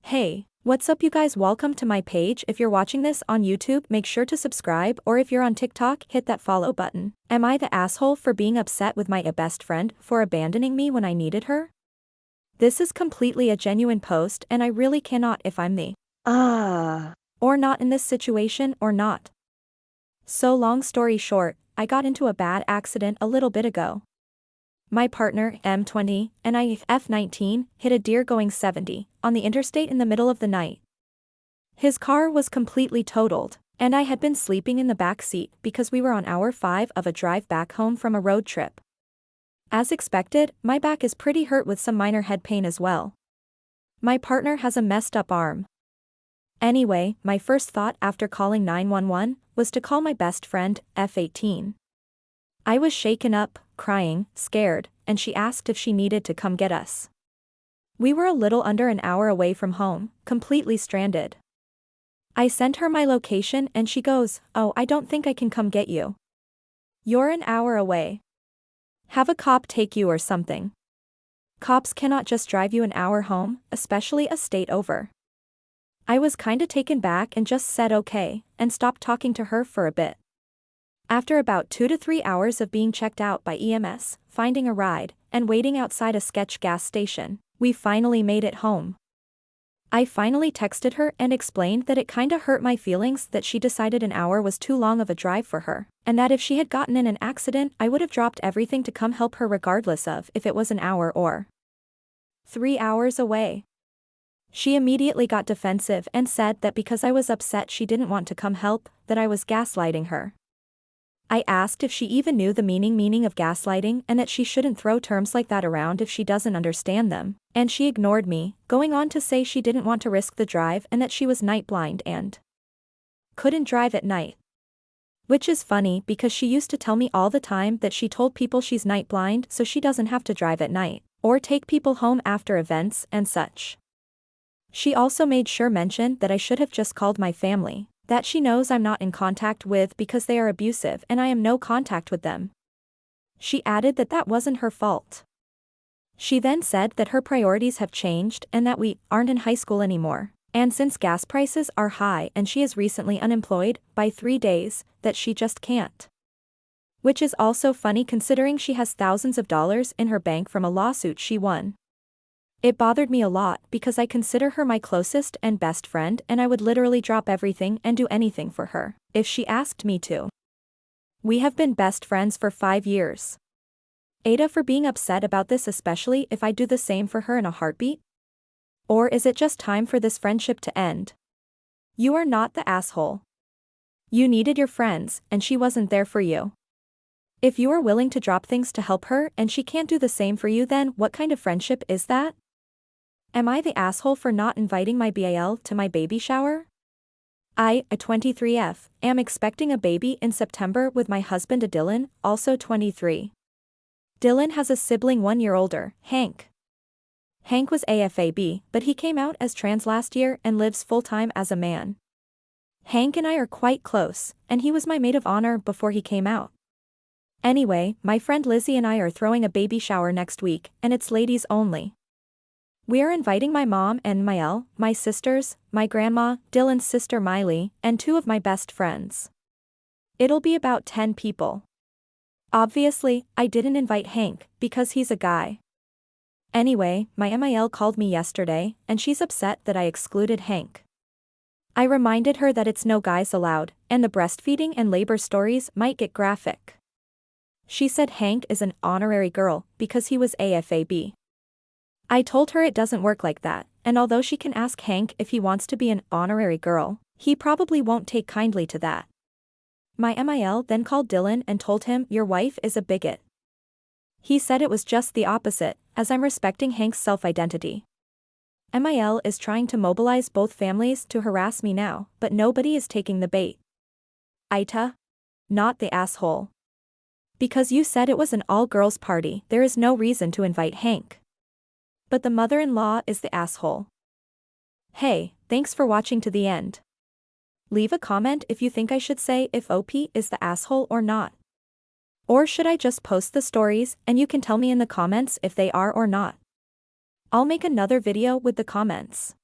Hey, what's up you guys, welcome to my page. If you're watching this on YouTube, make sure to subscribe, or if you're on TikTok, hit that follow button. Am I the asshole for being upset with my best friend for abandoning me when I needed her? This is completely a genuine post and I really cannot if I'm the or not in this situation or not. So long story short, I got into a bad accident a little bit ago. My partner, M20, and I, F19, hit a deer going 70 on the interstate in the middle of the night. His car was completely totaled, and I had been sleeping in the back seat because we were on hour 5 of a drive back home from a road trip. As expected, my back is pretty hurt with some minor head pain as well. My partner has a messed up arm. Anyway, my first thought after calling 911 was to call my best friend, F18. I was shaken up, crying, scared, and she asked if she needed to come get us. We were a little under an hour away from home, completely stranded. I sent her my location and she goes, "Oh, I don't think I can come get you. You're an hour away. Have a cop take you or something. Cops cannot just drive you an hour home, especially a state over." I was kinda taken back and just said okay, and stopped talking to her for a bit. After about 2 to 3 hours of being checked out by EMS, finding a ride, and waiting outside a sketch gas station, we finally made it home. I finally texted her and explained that it kinda hurt my feelings that she decided an hour was too long of a drive for her, and that if she had gotten in an accident I would have dropped everything to come help her regardless of if it was an hour or 3 hours away. She immediately got defensive and said that because I was upset she didn't want to come help, that I was gaslighting her. I asked if she even knew the meaning of gaslighting and that she shouldn't throw terms like that around if she doesn't understand them, and she ignored me, going on to say she didn't want to risk the drive and that she was night blind and couldn't drive at night. Which is funny because she used to tell me all the time that she told people she's night blind so she doesn't have to drive at night, or take people home after events and such. She also made sure mention that I should have just called my family, that she knows I'm not in contact with because they are abusive and I am no contact with them. She added that that wasn't her fault. She then said that her priorities have changed and that we aren't in high school anymore, and since gas prices are high and she is recently unemployed by 3 days, that she just can't. Which is also funny considering she has thousands of dollars in her bank from a lawsuit she won. It bothered me a lot because I consider her my closest and best friend and I would literally drop everything and do anything for her, if she asked me to. We have been best friends for 5 years. Ada for being upset about this, especially if I do the same for her in a heartbeat? Or is it just time for this friendship to end? You are not the asshole. You needed your friends and she wasn't there for you. If you are willing to drop things to help her and she can't do the same for you, then what kind of friendship is that? Am I the asshole for not inviting my BAL to my baby shower? I, a 23F, am expecting a baby in September with my husband Dylan, also 23. Dylan has a sibling 1 year older, Hank. Hank was AFAB, but he came out as trans last year and lives full-time as a man. Hank and I are quite close, and he was my maid of honor before he came out. Anyway, my friend Lizzie and I are throwing a baby shower next week, and it's ladies only. We are inviting my mom and Mael, my sisters, my grandma, Dylan's sister Miley, and 2 of my best friends. It'll be about 10 people. Obviously, I didn't invite Hank, because he's a guy. Anyway, my MIL called me yesterday, and she's upset that I excluded Hank. I reminded her that it's no guys allowed, and the breastfeeding and labor stories might get graphic. She said Hank is an honorary girl, because he was AFAB. I told her it doesn't work like that, and although she can ask Hank if he wants to be an honorary girl, he probably won't take kindly to that. My MIL then called Dylan and told him, "Your wife is a bigot." He said it was just the opposite, as I'm respecting Hank's self-identity. MIL is trying to mobilize both families to harass me now, but nobody is taking the bait. Ita? Not the asshole. Because you said it was an all-girls party, there is no reason to invite Hank. But the mother-in-law is the asshole. Hey, thanks for watching to the end. Leave a comment if you think I should say if OP is the asshole or not. Or should I just post the stories and you can tell me in the comments if they are or not. I'll make another video with the comments.